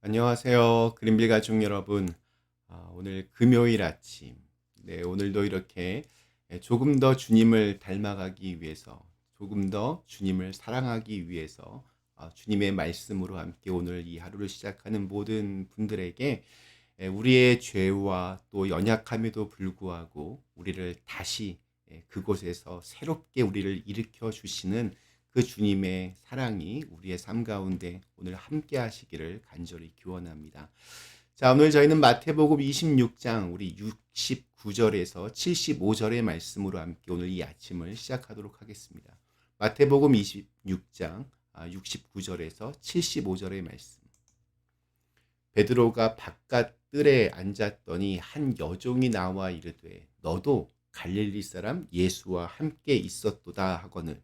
안녕하세요. 그린빌 가족 여러분. 오늘 금요일 아침. 오늘도 이렇게 조금 더 주님을 닮아가기 위해서, 조금 더 주님을 사랑하기 위해서 주님의 말씀으로 함께 오늘 이 하루를 시작하는 모든 분들에게 우리의 죄와 또 연약함에도 불구하고 우리를 다시 그곳에서 새롭게 우리를 일으켜 주시는 그 주님의 사랑이 우리의 삶 가운데 오늘 함께 하시기를 간절히 기원합니다. 자, 오늘 저희는 마태복음 26장 우리 69절에서 75절의 말씀으로 함께 오늘 이 아침을 시작하도록 하겠습니다. 마태복음 26장 69절에서 75절의 말씀. 베드로가 바깥 뜰에 앉았더니 한 여종이 나와 이르되 너도 갈릴리 사람 예수와 함께 있었도다 하거늘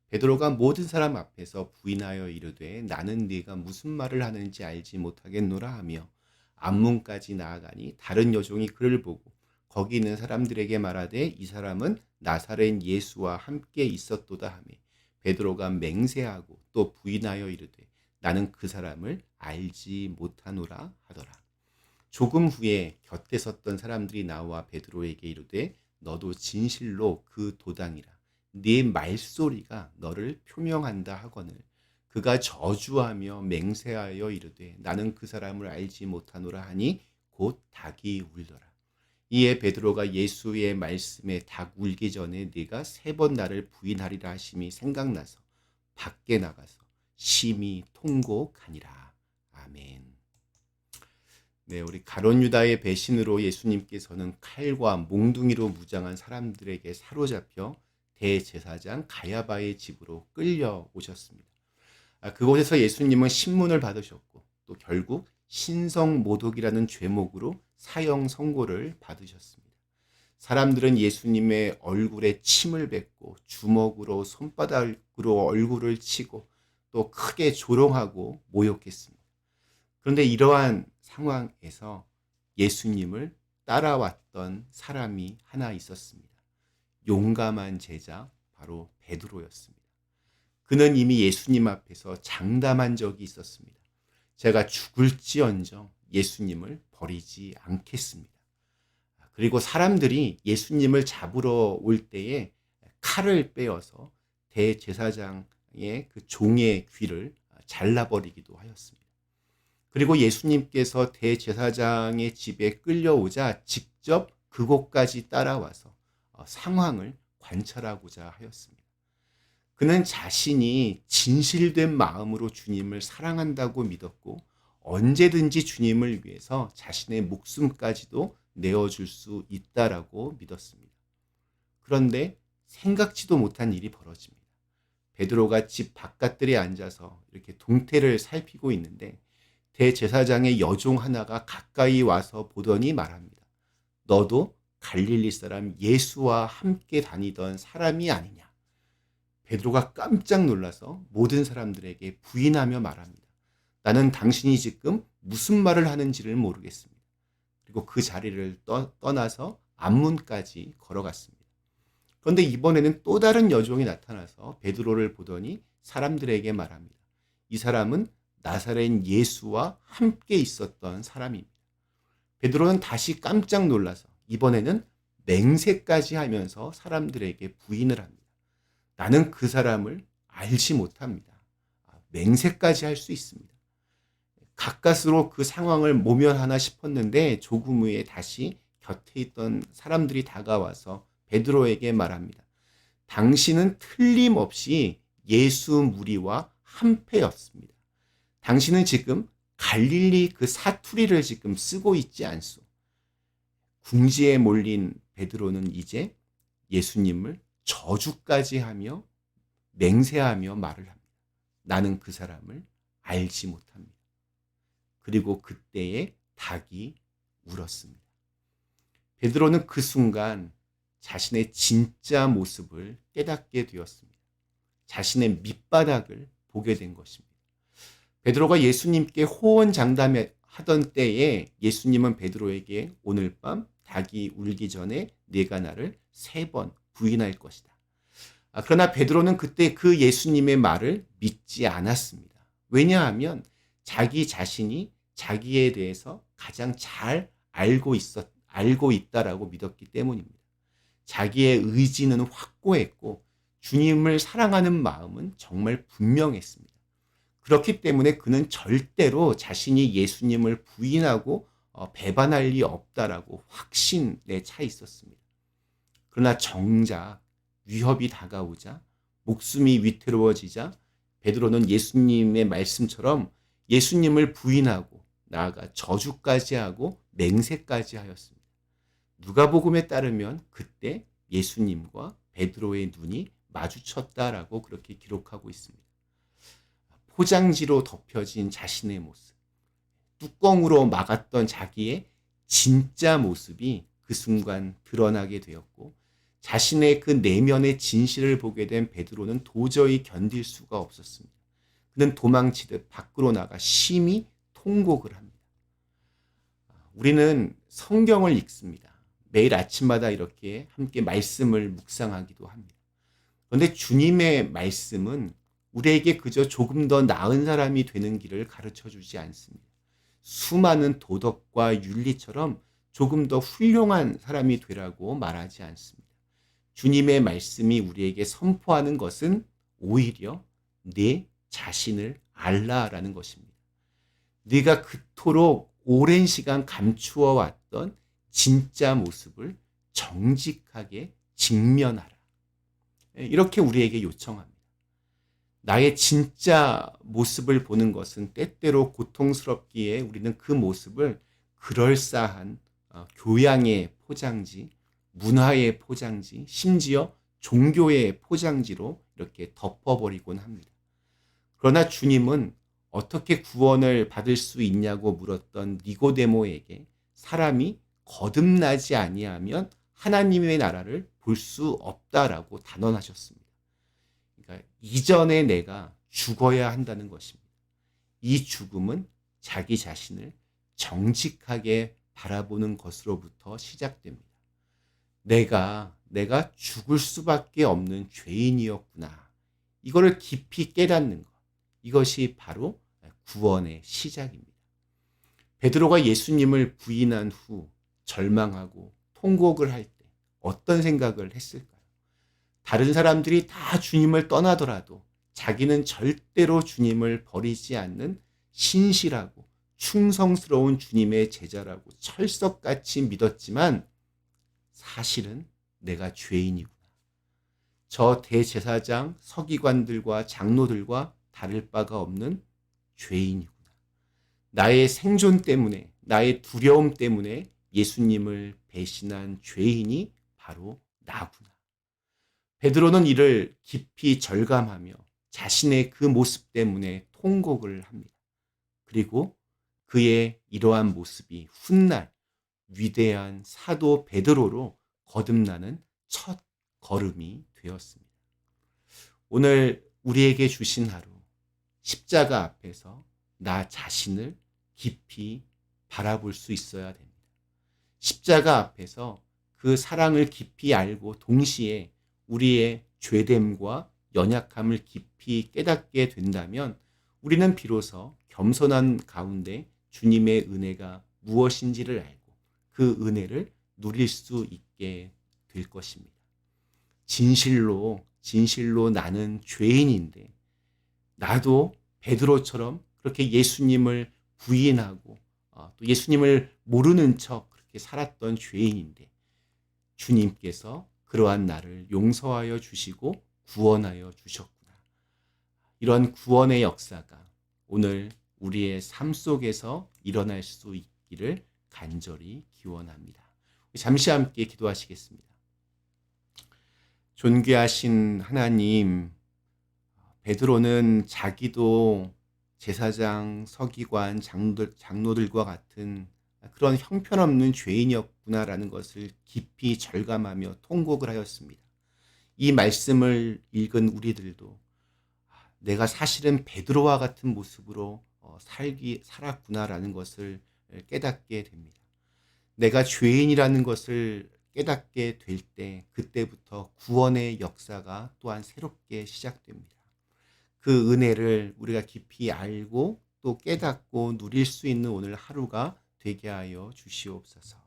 베드로가 모든 사람 앞에서 부인하여 이르되 나는 네가 무슨 말을 하는지 알지 못하겠노라 하며 앞문까지 나아가니 다른 여종이 그를 보고 거기 있는 사람들에게 말하되 이 사람은 나사렛 예수와 함께 있었도다 하며 베드로가 맹세하고 또 부인하여 이르되 나는 그 사람을 알지 못하노라 하더라. 조금 후에 곁에 섰던 사람들이 나와 베드로에게 이르되 너도 진실로 그 도당이라 네 말소리가 너를 표명한다 하거늘 그가 저주하며 맹세하여 이르되 나는 그 사람을 알지 못하노라 하니 곧 닭이 울더라. 이에 베드로가 예수의 말씀에 닭 울기 전에 네가 3번 나를 부인하리라 하심이 생각나서 밖에 나가서 심히 통곡하니라. 아멘. 우리 가룟 유다의 배신으로 예수님께서는 칼과 몽둥이로 무장한 사람들에게 사로잡혀 대제사장 가야바의 집으로 끌려오셨습니다. 그곳에서 예수님은 신문을 받으셨고 또 결국 신성모독이라는 죄목으로 사형 선고를 받으셨습니다. 사람들은 예수님의 얼굴에 침을 뱉고 주먹으로 손바닥으로 얼굴을 치고 또 크게 조롱하고 모욕했습니다. 그런데 이러한 상황에서 예수님을 따라왔던 사람이 하나 있었습니다. 용감한 제자 바로 베드로였습니다. 그는 이미 예수님 앞에서 장담한 적이 있었습니다. 제가 죽을지언정 예수님을 버리지 않겠습니다. 그리고 사람들이 예수님을 잡으러 올 때에 칼을 빼어서 대제사장의 그 종의 귀를 잘라버리기도 하였습니다. 그리고 예수님께서 대제사장의 집에 끌려오자 직접 그곳까지 따라와서 상황을 관찰하고자 하였습니다. 그는 자신이 진실된 마음으로 주님을 사랑한다고 믿었고 언제든지 주님을 위해서 자신의 목숨까지도 내어줄 수 있다라고 믿었습니다. 그런데 생각지도 못한 일이 벌어집니다. 베드로가 집 바깥들에 앉아서 이렇게 동태를 살피고 있는데 대제사장의 여종 하나가 가까이 와서 보더니 말합니다. 너도 갈릴리 사람 예수와 함께 다니던 사람이 아니냐. 베드로가 깜짝 놀라서 모든 사람들에게 부인하며 말합니다. 나는 당신이 지금 무슨 말을 하는지를 모르겠습니다. 그리고 그 자리를 떠나서 앞문까지 걸어갔습니다. 그런데 이번에는 또 다른 여종이 나타나서 베드로를 보더니 사람들에게 말합니다. 이 사람은 나사렛 예수와 함께 있었던 사람입니다. 베드로는 다시 깜짝 놀라서 이번에는 맹세까지 하면서 사람들에게 부인을 합니다. 나는 그 사람을 알지 못합니다. 맹세까지 할 수 있습니다. 가까스로 그 상황을 모면하나 싶었는데 조금 후에 다시 곁에 있던 사람들이 다가와서 베드로에게 말합니다. 당신은 틀림없이 예수 무리와 한패였습니다. 당신은 지금 갈릴리 그 사투리를 지금 쓰고 있지 않소. 궁지에 몰린 베드로는 이제 예수님을 저주까지 하며 맹세하며 말을 합니다. 나는 그 사람을 알지 못합니다. 그리고 그때에 닭이 울었습니다. 베드로는 그 순간 자신의 진짜 모습을 깨닫게 되었습니다. 자신의 밑바닥을 보게 된 것입니다. 베드로가 예수님께 호언장담하던 때에 예수님은 베드로에게 오늘 밤 닭이 울기 전에 네가 나를 3번 부인할 것이다. 그러나 베드로는 그때 그 예수님의 말을 믿지 않았습니다. 왜냐하면 자기 자신이 자기에 대해서 가장 잘 알고 있다라고 믿었기 때문입니다. 자기의 의지는 확고했고 주님을 사랑하는 마음은 정말 분명했습니다. 그렇기 때문에 그는 절대로 자신이 예수님을 부인하고 배반할 리 없다라고 확신에 차 있었습니다. 그러나 정작 위협이 다가오자, 목숨이 위태로워지자 베드로는 예수님의 말씀처럼 예수님을 부인하고 나아가 저주까지 하고 맹세까지 하였습니다. 누가복음에 따르면 그때 예수님과 베드로의 눈이 마주쳤다라고 그렇게 기록하고 있습니다. 포장지로 덮여진 자신의 모습, 뚜껑으로 막았던 자기의 진짜 모습이 그 순간 드러나게 되었고, 자신의 그 내면의 진실을 보게 된 베드로는 도저히 견딜 수가 없었습니다. 그는 도망치듯 밖으로 나가 심히 통곡을 합니다. 우리는 성경을 읽습니다. 매일 아침마다 이렇게 함께 말씀을 묵상하기도 합니다. 그런데 주님의 말씀은 우리에게 그저 조금 더 나은 사람이 되는 길을 가르쳐 주지 않습니다. 수많은 도덕과 윤리처럼 조금 더 훌륭한 사람이 되라고 말하지 않습니다. 주님의 말씀이 우리에게 선포하는 것은 오히려 내 자신을 알라라는 것입니다. 네가 그토록 오랜 시간 감추어 왔던 진짜 모습을 정직하게 직면하라. 이렇게 우리에게 요청합니다. 나의 진짜 모습을 보는 것은 때때로 고통스럽기에 우리는 그 모습을 그럴싸한 교양의 포장지, 문화의 포장지, 심지어 종교의 포장지로 이렇게 덮어버리곤 합니다. 그러나 주님은 어떻게 구원을 받을 수 있냐고 물었던 니고데모에게 사람이 거듭나지 아니하면 하나님의 나라를 볼 수 없다라고 단언하셨습니다. 그러니까 이전에 내가 죽어야 한다는 것입니다. 이 죽음은 자기 자신을 정직하게 바라보는 것으로부터 시작됩니다. 내가 죽을 수밖에 없는 죄인이었구나. 이거를 깊이 깨닫는 것. 이것이 바로 구원의 시작입니다. 베드로가 예수님을 부인한 후 절망하고 통곡을 할 때 어떤 생각을 했을까요? 다른 사람들이 다 주님을 떠나더라도 자기는 절대로 주님을 버리지 않는 신실하고 충성스러운 주님의 제자라고 철석같이 믿었지만 사실은 내가 죄인이구나. 저 대제사장, 서기관들과 장로들과 다를 바가 없는 죄인이구나. 나의 생존 때문에, 나의 두려움 때문에 예수님을 배신한 죄인이 바로 나구나. 베드로는 이를 깊이 절감하며 자신의 그 모습 때문에 통곡을 합니다. 그리고 그의 이러한 모습이 훗날 위대한 사도 베드로로 거듭나는 첫 걸음이 되었습니다. 오늘 우리에게 주신 하루, 십자가 앞에서 나 자신을 깊이 바라볼 수 있어야 됩니다. 십자가 앞에서 그 사랑을 깊이 알고 동시에 우리의 죄됨과 연약함을 깊이 깨닫게 된다면 우리는 비로소 겸손한 가운데 주님의 은혜가 무엇인지를 알고 그 은혜를 누릴 수 있게 될 것입니다. 진실로 나는 죄인인데 나도 베드로처럼 그렇게 예수님을 부인하고 또 예수님을 모르는 척 그렇게 살았던 죄인인데 주님께서 그러한 나를 용서하여 주시고 구원하여 주셨구나. 이런 구원의 역사가 오늘 우리의 삶 속에서 일어날 수 있기를 간절히 기원합니다. 잠시 함께 기도하시겠습니다. 존귀하신 하나님, 베드로는 자기도 제사장, 서기관, 장로들과 같은 그런 형편없는 죄인이었구나라는 것을 깊이 절감하며 통곡을 하였습니다. 이 말씀을 읽은 우리들도 내가 사실은 베드로와 같은 모습으로 살았구나라는 것을 깨닫게 됩니다. 내가 죄인이라는 것을 깨닫게 될 때 그때부터 구원의 역사가 또한 새롭게 시작됩니다. 그 은혜를 우리가 깊이 알고 또 깨닫고 누릴 수 있는 오늘 하루가 되게 하여 주시옵소서.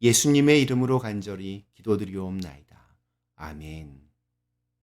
예수님의 이름으로 간절히 기도드리옵나이다. 아멘.